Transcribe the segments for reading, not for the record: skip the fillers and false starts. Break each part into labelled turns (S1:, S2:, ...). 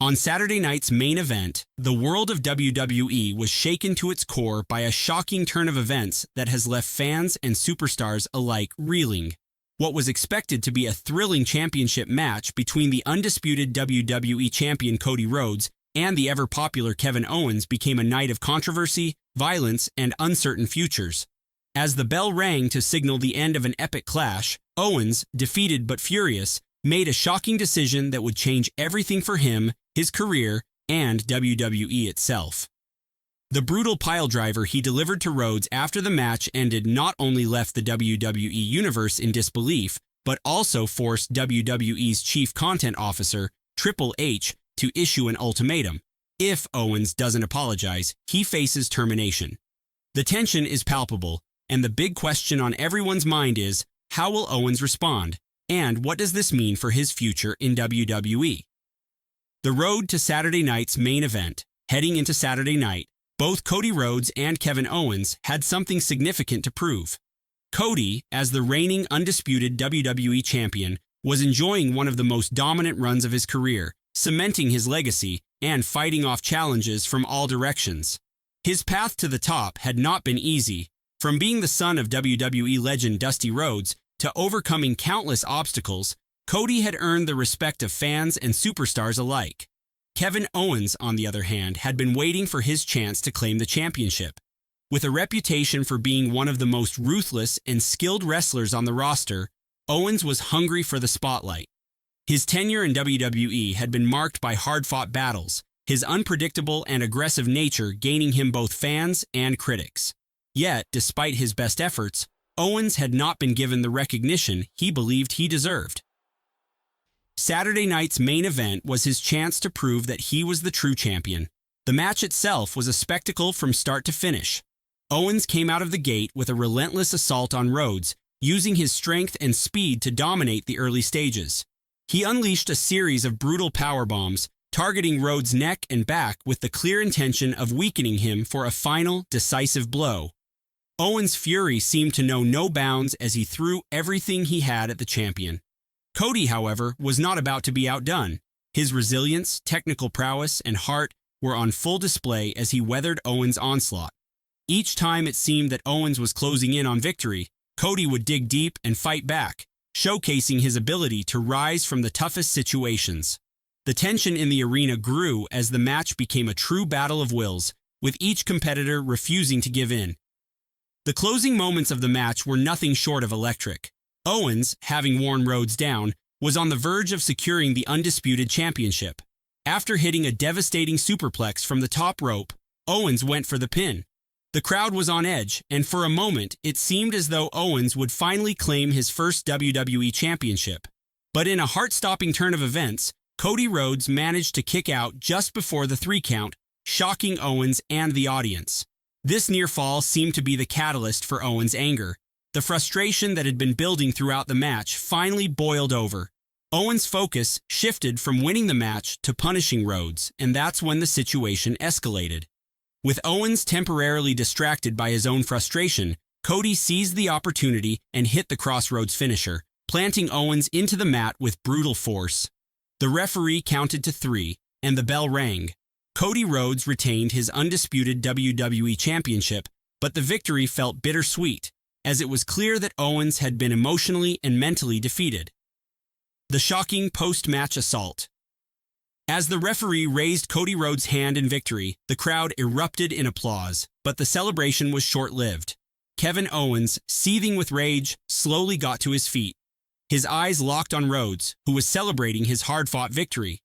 S1: On Saturday night's main event, the world of WWE was shaken to its core by a shocking turn of events that has left fans and superstars alike reeling. What was expected to be a thrilling championship match between the undisputed WWE champion Cody Rhodes and the ever-popular Kevin Owens became a night of controversy, violence, and uncertain futures. As the bell rang to signal the end of an epic clash, Owens, defeated but furious, made a shocking decision that would change everything for him, his career, and WWE itself. The brutal piledriver he delivered to Rhodes after the match ended not only left the WWE Universe in disbelief, but also forced WWE's chief content officer, Triple H, to issue an ultimatum. If Owens doesn't apologize, he faces termination. The tension is palpable, and the big question on everyone's mind is, how will Owens respond? And what does this mean for his future in WWE? The road to Saturday night's main event. Heading into Saturday night, both Cody Rhodes and Kevin Owens had something significant to prove. Cody, as the reigning undisputed WWE champion, was enjoying one of the most dominant runs of his career, cementing his legacy and fighting off challenges from all directions. His path to the top had not been easy, from being the son of WWE legend Dusty Rhodes to overcoming countless obstacles. Cody had earned the respect of fans and superstars alike. Kevin Owens, on the other hand, had been waiting for his chance to claim the championship. With a reputation for being one of the most ruthless and skilled wrestlers on the roster, Owens was hungry for the spotlight. His tenure in WWE had been marked by hard-fought battles, his unpredictable and aggressive nature gaining him both fans and critics. Yet, despite his best efforts, Owens had not been given the recognition he believed he deserved. Saturday night's main event was his chance to prove that he was the true champion. The match itself was a spectacle from start to finish. Owens came out of the gate with a relentless assault on Rhodes, using his strength and speed to dominate the early stages. He unleashed a series of brutal powerbombs, targeting Rhodes' neck and back with the clear intention of weakening him for a final, decisive blow. Owens' fury seemed to know no bounds as he threw everything he had at the champion. Cody, however, was not about to be outdone. His resilience, technical prowess, and heart were on full display as he weathered Owens' onslaught. Each time it seemed that Owens was closing in on victory, Cody would dig deep and fight back, showcasing his ability to rise from the toughest situations. The tension in the arena grew as the match became a true battle of wills, with each competitor refusing to give in. The closing moments of the match were nothing short of electric. Owens, having worn Rhodes down, was on the verge of securing the undisputed championship. After hitting a devastating superplex from the top rope, Owens went for the pin. The crowd was on edge, and for a moment, it seemed as though Owens would finally claim his first WWE championship. But in a heart-stopping turn of events, Cody Rhodes managed to kick out just before the 3 count, shocking Owens and the audience. This near fall seemed to be the catalyst for Owens' anger. The frustration that had been building throughout the match finally boiled over. Owens' focus shifted from winning the match to punishing Rhodes, and that's when the situation escalated. With Owens temporarily distracted by his own frustration, Cody seized the opportunity and hit the Crossroads finisher, planting Owens into the mat with brutal force. The referee counted to 3, and the bell rang. Cody Rhodes retained his undisputed WWE championship, but the victory felt bittersweet, as it was clear that Owens had been emotionally and mentally defeated. The shocking post-match assault. As the referee raised Cody Rhodes' hand in victory, the crowd erupted in applause, but the celebration was short-lived. Kevin Owens, seething with rage, slowly got to his feet. His eyes locked on Rhodes, who was celebrating his hard-fought victory.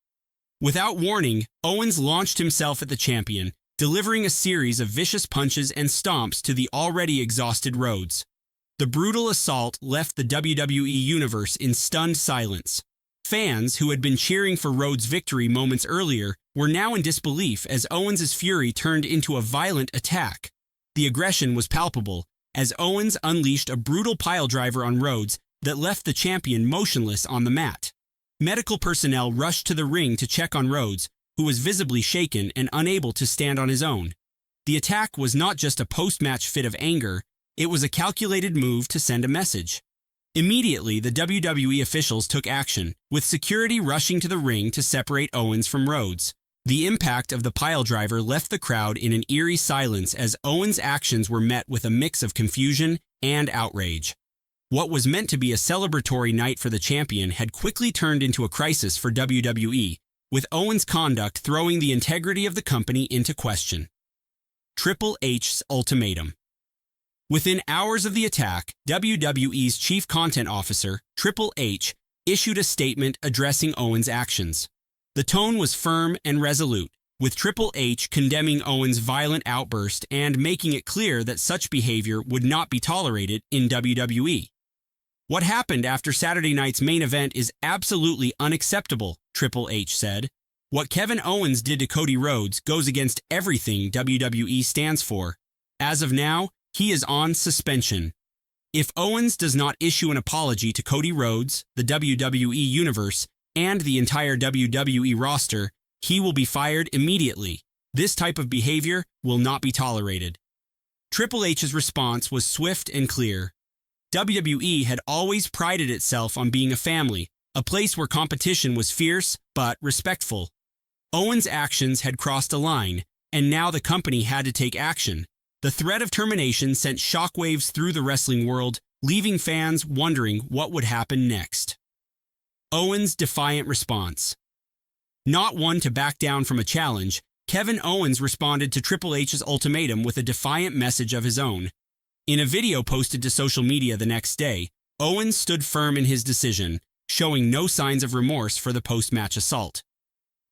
S1: Without warning, Owens launched himself at the champion, delivering a series of vicious punches and stomps to the already exhausted Rhodes. The brutal assault left the WWE Universe in stunned silence. Fans, who had been cheering for Rhodes' victory moments earlier, were now in disbelief as Owens' fury turned into a violent attack. The aggression was palpable, as Owens unleashed a brutal piledriver on Rhodes that left the champion motionless on the mat. Medical personnel rushed to the ring to check on Rhodes, who was visibly shaken and unable to stand on his own. The attack was not just a post-match fit of anger, it was a calculated move to send a message. Immediately, the WWE officials took action, with security rushing to the ring to separate Owens from Rhodes. The impact of the piledriver left the crowd in an eerie silence as Owens' actions were met with a mix of confusion and outrage. What was meant to be a celebratory night for the champion had quickly turned into a crisis for WWE, with Owens' conduct throwing the integrity of the company into question. Triple H's ultimatum. Within hours of the attack, WWE's chief content officer, Triple H, issued a statement addressing Owens' actions. The tone was firm and resolute, with Triple H condemning Owens' violent outburst and making it clear that such behavior would not be tolerated in WWE. "What happened after Saturday night's main event is absolutely unacceptable," Triple H said. "What Kevin Owens did to Cody Rhodes goes against everything WWE stands for. As of now, he is on suspension. If Owens does not issue an apology to Cody Rhodes, the WWE Universe, and the entire WWE roster, he will be fired immediately. This type of behavior will not be tolerated." Triple H's response was swift and clear. WWE had always prided itself on being a family, a place where competition was fierce but respectful. Owens' actions had crossed a line, and now the company had to take action. The threat of termination sent shockwaves through the wrestling world, leaving fans wondering what would happen next. Owens' defiant response. Not one to back down from a challenge, Kevin Owens responded to Triple H's ultimatum with a defiant message of his own. In a video posted to social media the next day, Owens stood firm in his decision, showing no signs of remorse for the post-match assault.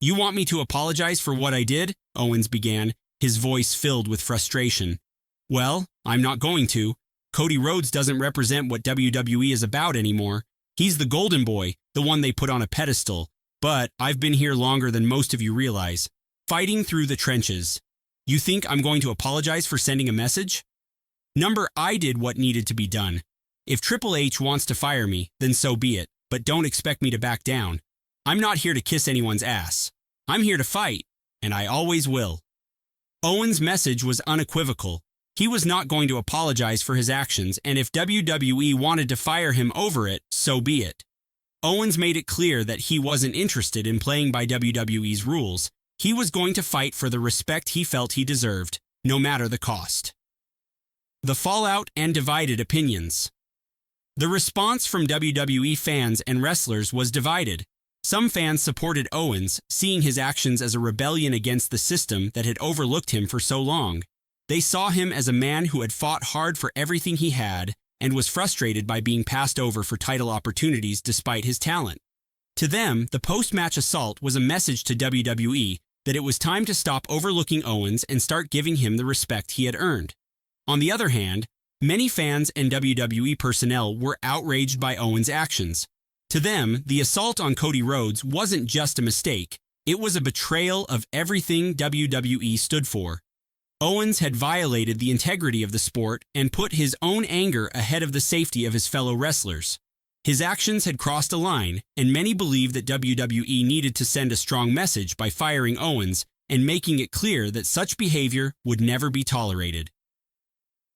S1: "You want me to apologize for what I did?" Owens began, his voice filled with frustration. "Well, I'm not going to. Cody Rhodes doesn't represent what WWE is about anymore. He's the golden boy, the one they put on a pedestal. But I've been here longer than most of you realize, fighting through the trenches. You think I'm going to apologize for sending a message? I did what needed to be done. If Triple H wants to fire me, then so be it, but don't expect me to back down. I'm not here to kiss anyone's ass. I'm here to fight, and I always will." Owens' message was unequivocal. He was not going to apologize for his actions, and if WWE wanted to fire him over it, so be it. Owens made it clear that he wasn't interested in playing by WWE's rules. He was going to fight for the respect he felt he deserved, no matter the cost. The fallout and divided opinions. The response from WWE fans and wrestlers was divided. Some fans supported Owens, seeing his actions as a rebellion against the system that had overlooked him for so long. They saw him as a man who had fought hard for everything he had and was frustrated by being passed over for title opportunities despite his talent. To them, the post-match assault was a message to WWE that it was time to stop overlooking Owens and start giving him the respect he had earned. On the other hand, many fans and WWE personnel were outraged by Owens' actions. To them, the assault on Cody Rhodes wasn't just a mistake, it was a betrayal of everything WWE stood for. Owens had violated the integrity of the sport and put his own anger ahead of the safety of his fellow wrestlers. His actions had crossed a line, and many believed that WWE needed to send a strong message by firing Owens and making it clear that such behavior would never be tolerated.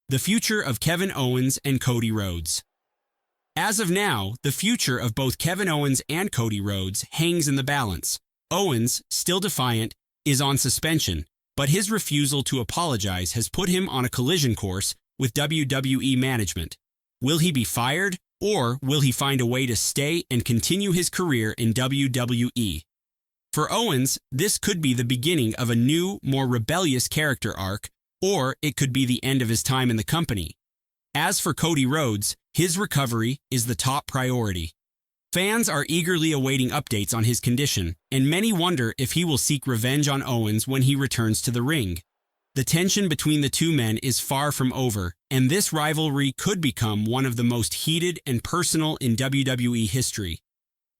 S1: The future of Kevin Owens and Cody Rhodes. As of now, the future of both Kevin Owens and Cody Rhodes hangs in the balance. Owens, still defiant, is on suspension, but his refusal to apologize has put him on a collision course with WWE management. Will he be fired, or will he find a way to stay and continue his career in WWE? For Owens, this could be the beginning of a new, more rebellious character arc, or it could be the end of his time in the company. As for Cody Rhodes, his recovery is the top priority. Fans are eagerly awaiting updates on his condition, and many wonder if he will seek revenge on Owens when he returns to the ring. The tension between the two men is far from over, and this rivalry could become one of the most heated and personal in WWE history.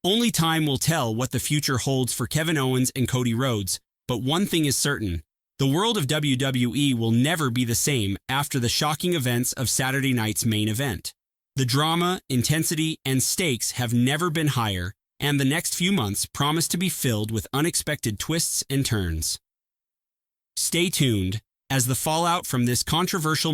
S1: Only time will tell what the future holds for Kevin Owens and Cody Rhodes, but one thing is certain. The world of WWE will never be the same after the shocking events of Saturday night's main event. The drama, intensity, and stakes have never been higher, and the next few months promise to be filled with unexpected twists and turns. Stay tuned, as the fallout from this controversial